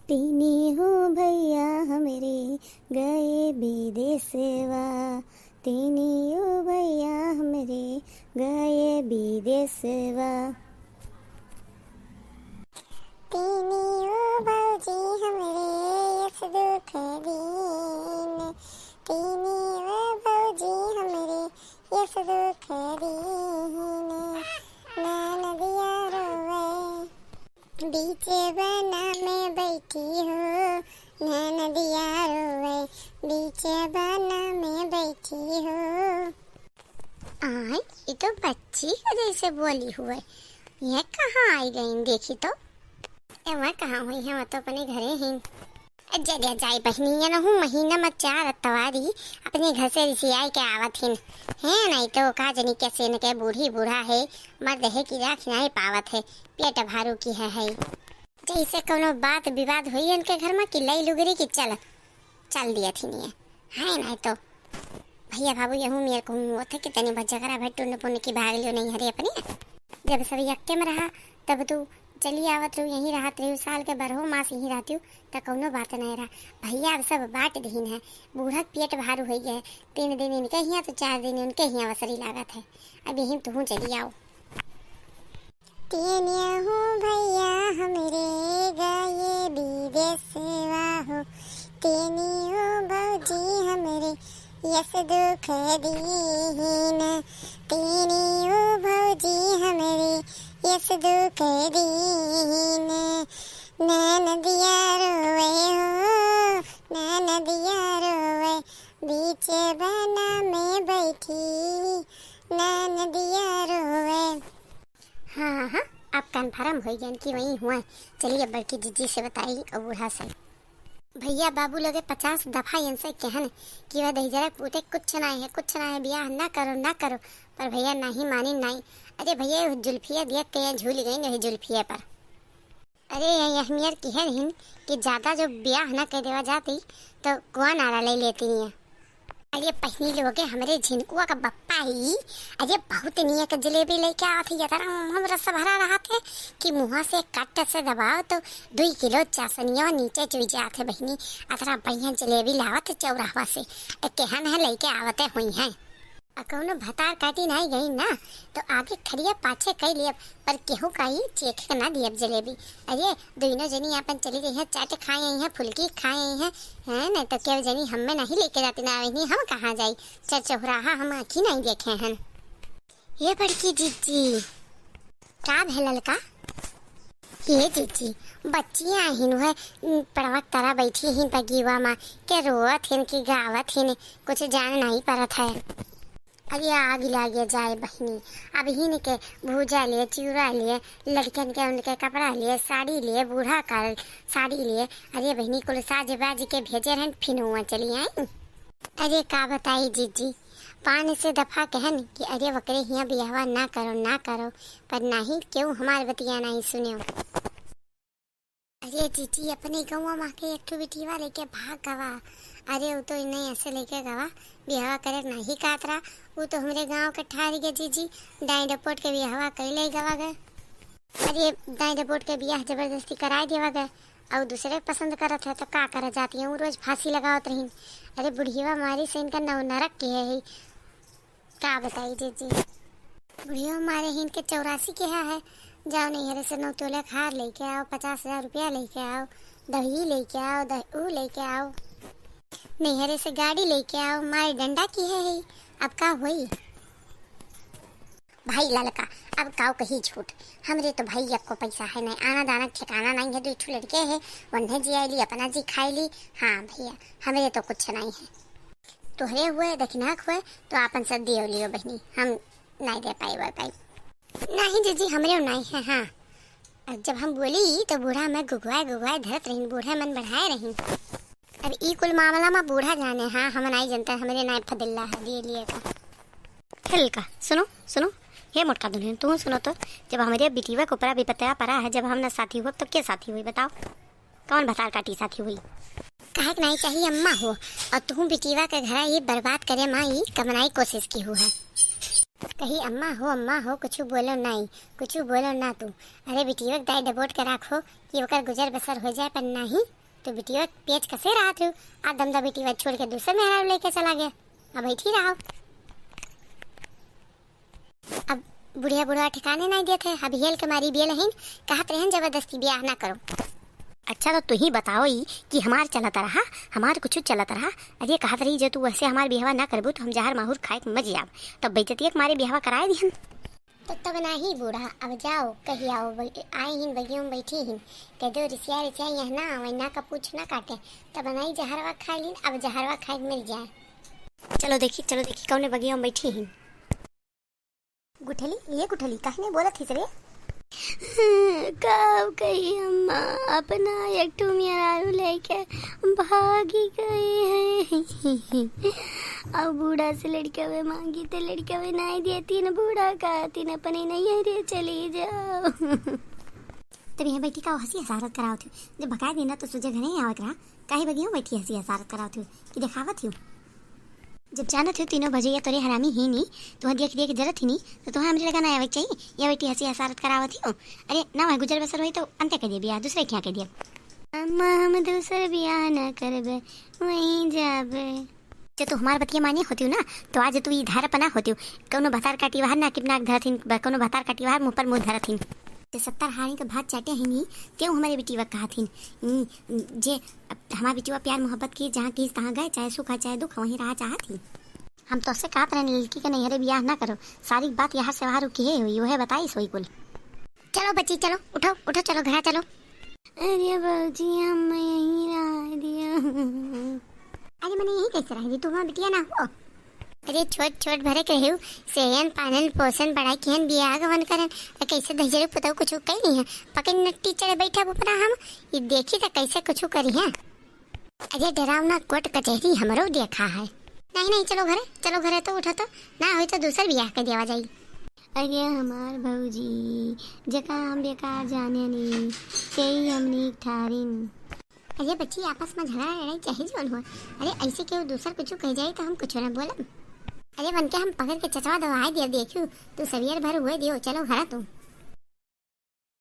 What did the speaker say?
तीनी हो भैया हमरे गए विदेशवा। तीनी हो भैया हमरे गए विदेशवा। तीनी ओ भौजी हमरे यस दुख दीन। तीनी ओ भौजी हमरे यस दुख दीन। नदिया रोवे बीच बना में बैठी हो। नदिया रोवे बीच बना में बैठी हो। ये तो बच्ची का जैसे बोली हुए। यह कहाँ आई गई देखी तो। मैं कहाँ हुई है, मैं तो अपने घरे ही। जगह जाई बहनी या न हूँ महीना में 4 तवारी अपने घर से रिसियाई के आवत हिन है। नहीं तो का जनी कैसे न के बूढ़ी बूढ़ा है मर्द है कि राख नहीं पावत है। पेट भारू की है जैसे कोनो बात विवाद हुई इनके घर में कि लई लुगरी की चल दिया थी नहीं है। नहीं तो भैया बाबू यहूँ मेरे को वो थे कि तनी बच्चा भट्टू न पुण्य की भाग लियो नहीं हरे अपनी। जब सभी यक्के में रहा तब तू चली आवत रहू, यहीं रहत रहू, साल के बरहो मास यहीं रहती हूँ तो कौनो बात नहीं रहा। भैया अब सब बाट दीन है। बूढ़ा पेट भारू हो गया है। 3 दिन इनके यहाँ तो 4 दिन उनके यहाँ वसरी लागत है। अब यहीं तुम चली आओ। तीनिया हो भैया हमरे गए विदेशवा हो। तीनी हो भौजी हमरे यस दुख दीन। तीनी हो भौजी हमरे यस दुख दीन। नदिया रोवे हो नदिया रोवे बीच बना में बैठी। नदिया रोवे। हाँ, अब कन्फर्म हो गया कि वही हुआ। चलिए बड़की जीजी से बताई और बूढ़ा से। भैया बाबू लगे 50 दफा इनसे कहन कि वह दही पूछे कुछ ना है ब्याह ना करो पर भैया नहीं मानी नहीं। अरे भैया जुल्फिया देख के झूल गई नहीं जुल्फिया पर। अरे अहमियत की है नहीं कि ज्यादा जो ब्याह ना कर देवा जाती तो कुआ नारा ले लेती नहीं। अरे पहनी लोगे हमरे झिनकुआ का बप्पा ही अरे बहुत नियत जलेबी लेके आती है। हम रस भरा रहा थे कि मुँह से कट से दबाओ तो 2 किलो चासनिया नीचे चुई जाते बहनी। अतरा बढ़िया जलेबी लावत चौराहा से केहन है लेके आवते हुई हैं। कौनो भतार काटी नहीं गई ना तो आगे खड़िया पाछे कई लिया पर केहू का ही चेख ना दिया जलेबी। अरे दोनों जनी अपन चली गई है चाट खाए आई है फुल्की खाए आई है नहीं तो क्या जनी हमें नहीं लेके जाती ना नहीं हम कहाँ जाई। चौराहा हम आँखी नहीं देखे हैं। ये बड़की जीजी का भेलल का ये जीजी बच्चियाँ हिन है पड़वक तरह बैठी हिन बगीवा माँ के रोवत हिन की गावत हिन कुछ जान नहीं परत है। अरे आग लागे जाए बहनी। अब हिन के भूजा लिए चूड़ा लिए लड़कन के उनके कपड़ा लिए साड़ी लिए बूढ़ा का साड़ी लिए। अरे बहनी कुल साज बाज के भेजे रहन फिर हुआ चली आई। अरे का बताई जीजी 5 दफा कहन कि अरे वकरे यहाँ ब्याह ना करो पर नहीं क्यों हमारे बतिया नहीं सुनियो। अरे जीजी अपने गाँव माँ के एक बिटिया लेके भाग गवा। अरे वो तो नहीं ऐसे लेके गवा ब्याह करे नहीं कातरा। वो तो हमारे गांव के ठारी के जीजी दाई डपोट के ब्याह कर ले गवा गए। अरे दाई डपोट के ब्याह जबरदस्ती कराए देवा गए और दूसरे पसंद करत है तो का कर जाती है रोज फांसी लगावत रही। अरे बुढ़िया मारी से इनका नव नरक के है का बताई जीजी। बुढ़िया मारे ही इनके 84 के है। जाओ नहीं हरे से 9 तोले खार लेके आओ 50,000 रुपया लेके आओ दही लेके आओ दही लेके आओ नहरे से गाड़ी लेके आओ मारे डंडा की है। अब का हुई भाई ललका अब काओ कहीं झूठ। हमरे तो भाई को पैसा है नहीं आना दाना ठिकाना नहीं है। 2 लड़के है वन्ने जी आई ली अपना जी खाई ली। हाँ भैया हमरे तो कुछ नहीं है। तुहरे हुए दखनाक हुए तो आपन सब दियो लियो बहनी हम नहीं दे पाई नहीं जीजी हमरे नहीं है। हाँ जब हम बोली तो बूढ़ा मैं गुगवाए धरत रही बूढ़ा मन बढ़ाए रही। अब ई कुल मामला में बूढ़ा जाने। हाँ हम नहीं जानते हमारे नाय फदिल्ला है दिए लिए का हिल का। सुनो ये मोटका दुल्हन तू सुनो तो जब हमारे बिटिया को परा विपत्या परा है जब हमने साथी हुआ तो क्या साथी हुई बताओ। कौन भतार काटी साथी हुई। कहे नहीं चाहिए अम्मा हो और तू बिटिया के घर ये बर्बाद करे माँ ये कमनाई कोशिश की हुआ है। कही अम्मा हो कुछ बोलो नहीं, कुछ बोलो ना तू। अरे बिटिया दाई डबोट के राखो कि ओकर गुजर बसर हो जाए, पर नहीं तो बिटिया पेच कसे रहा थू। आ दमदा बिटिया छोड़ के दूसरे मेहरा लेके चला गया। अब बैठी रहो। अब बुढ़िया बुढ़ा ठिकाने नहीं देते। अब हेल के मारी बेल हिन कहत रहन जबरदस्ती ब्याह ना करो। अच्छा तो तू ही बताओ ही कि हमार चलता रहा, हमार कुछ चलता रहा। अरे कहत रही जो तू वैसे हमार ब्याह ना करबू तो हम जहर माहूर खाए के मर जाब, तब बेइज्जती के मारे ब्याह कराए दिहन। तो तब नहीं बूढ़ा, अब जाओ कही आओ आए हिन बगियों में बैठी हिन कह दो रिसिया रिसिया यहाँ ना आवे ना का पूछ ना काटे, तब नहीं जहरवा खा लिन। अब जहरवा खाए मिल जाए। चलो देखी कौने बगियों में बैठी हिन। गुठली ये गुठली कहीं नहीं बोला थी रे। कब कही अम्मा अपना एक टू मेहरारू लेके भागी गई है। अब बूढ़ा से लड़का वे मांगी तो लड़का वे नहीं देती न, बूढ़ा कहती न अपने नहीं है रे चली जाओ। तब यहाँ बैठी का हंसी हसारत कराओ थी। जब भगा देना तो तुझे घर ही आवत रहा। काहे बगियों बैठी हंसी हसारत कराओ थी कि दिखावत थी। जब जाना थे तीनों भजैया तोरे हरामी ही नहीं, तुम्हें देख देख जरूरत ही नहीं तो तुम्हें हमरे लगा ना आवे चाहिए। या बेटी हंसी हसारत करावत ही हो। अरे ना वह गुजर बसर हुई तो अंत कर दिया ब्याह, दूसरे क्या कर दिया। अम्मा हम दूसरे ब्याह न करबे वहीं जाबे। जब तो हमारे बतिया मानी होती हो ना तो आज तू धार पना होती हो। कौनो भतार काटी बाहर ना कितना धरथिन, कौनो भतार काटी बाहर मुँह पर मुँह धरथिन। 70 हारी का भात चाटे ही नहीं क्यों हमारे बेटी वह कहा थी जे हमारी बेटी प्यार मोहब्बत की जहाँ की तहाँ गए, चाहे सुख चाहे दुख वहीं रहा चाहत थी। हम तो उससे कहते रहने लड़की का नहीं अरे ब्याह ना करो, सारी बात यहाँ से बाहर रुकी है हुई वह बताई सोई कुल। चलो बच्ची चलो उठो उठो चलो घर चलो। अरे बाबूजी हम यहीं रह दिया। अरे मैंने यही कैसे रह दी, तुम बिटिया ना हो। अरे छोट छोट भरे कहू सेहन पालन पोषण बढ़ाई केहन बियाह गवन करन कैसे दहजरे पुतौ कुछ कही है पकड़ नट्टी चढ़े बैठा उपरा हम ये देखी तो कैसे कुछ करी है। अरे डरावना कोट कचहरी हमरो देखा है। नहीं चलो घरे तो उठो तो ना हो तो दूसर बियाह कर दिया जाई। अरे हमार भौजी जका हम बेकार जाने नहीं कई हमनी ठारिन। अरे बच्ची आपस में झगड़ा लड़ाई चाहे जोन हो। अरे ऐसे क्यों दूसर कुछ कह जाए तो हम कुछ ना बोलम। अरे बन के हम पकड़ के चचवा दवाई दिया देखू तो सवियर भर हुए दियो। चलो घर तू।